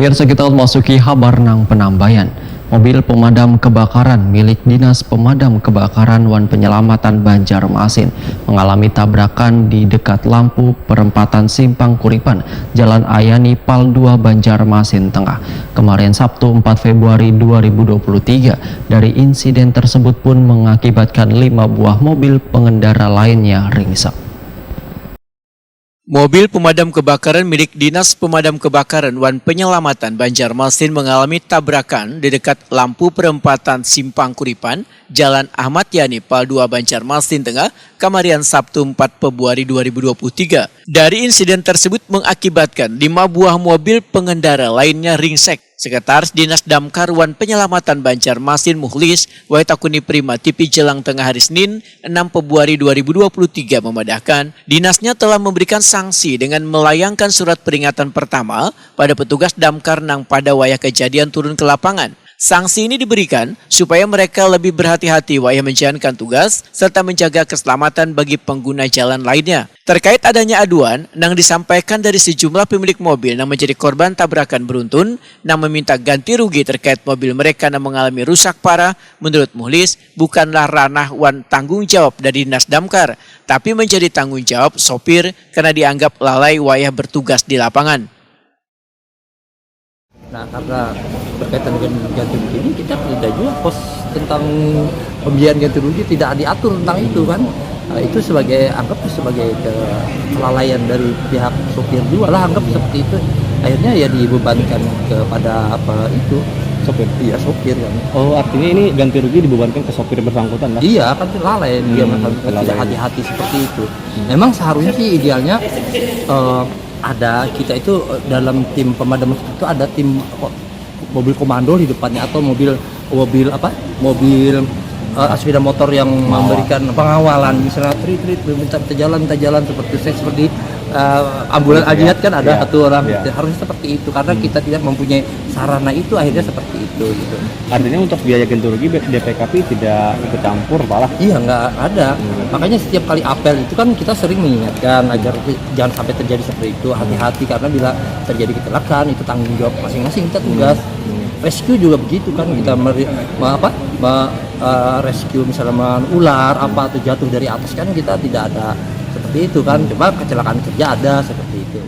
Pemirsa, kita memasuki kabar nang penambayan. Mobil pemadam kebakaran milik Dinas Pemadam Kebakaran Wan Penyelamatan Banjarmasin mengalami tabrakan di dekat lampu perempatan Simpang Kuripan, Jalan Ayani Pal 2 Banjarmasin Tengah. Kemarin Sabtu 4 Februari 2023, dari insiden tersebut pun mengakibatkan 5 buah mobil pengendara lainnya ringsek. Mobil pemadam kebakaran milik Dinas Pemadam Kebakaran Wan Penyelamatan Banjarmasin mengalami tabrakan di dekat lampu perempatan Simpang Kuripan, Jalan Ahmad Yani Pal 2 Banjarmasin Tengah, kemarin Sabtu 4 Februari 2023. Dari insiden tersebut mengakibatkan 5 buah mobil pengendara lainnya ringsek. Sekretaris Dinas Damkar Wan Penyelamatan Banjarmasin Mukhlis Waitakuni Prima TV Jelang Tengah hari Senin 6 Februari 2023 memadahkan dinasnya telah memberikan sanksi dengan melayangkan surat peringatan pertama pada petugas damkar nang pada wayah kejadian turun ke lapangan. Sanksi ini diberikan supaya mereka lebih berhati-hati wayah menjalankan tugas serta menjaga keselamatan bagi pengguna jalan lainnya. Terkait adanya aduan, nang disampaikan dari sejumlah pemilik mobil yang menjadi korban tabrakan beruntun, nang meminta ganti rugi terkait mobil mereka yang mengalami rusak parah. Menurut Mukhlis, bukanlah ranah Wan tanggung jawab dari Dinas Damkar, tapi menjadi tanggung jawab sopir karena dianggap lalai wayah bertugas di lapangan. Nah, karena berkaitan dengan ganti rugi ini, kita tidak juga pos tentang pembiayaan ganti rugi tidak diatur tentang itu kan. Nah, itu anggap sebagai kelalaian dari pihak sopir juga lah, anggap seperti itu. Akhirnya ya dibebankan kepada sopir. Iya, sopir kan. Oh, artinya ini ganti rugi dibebankan ke sopir bersangkutan lah? Iya, kan lalai dia tidak hati-hati seperti itu. Memang seharusnya sih idealnya ada kita itu dalam tim pemadam itu ada tim mobil komando di depannya atau mobil sepeda motor yang memberikan pengawalan, misalnya minta jalan seperti ambulan Ajiat kan ada satu orang, harusnya seperti itu karena kita tidak mempunyai sarana itu, akhirnya seperti itu gitu. Artinya untuk biaya ganti rugi DPKP tidak ikut campur malah? Iya, nggak ada. Makanya setiap kali apel itu kan kita sering mengingatkan agar jangan sampai terjadi seperti itu, hati-hati karena bila terjadi kecelakaan itu tanggung jawab masing-masing kita tugas. Rescue juga begitu kan, kita rescue misalnya ular atau jatuh dari atas kan kita tidak ada seperti itu kan, coba kecelakaan kerja ada seperti itu.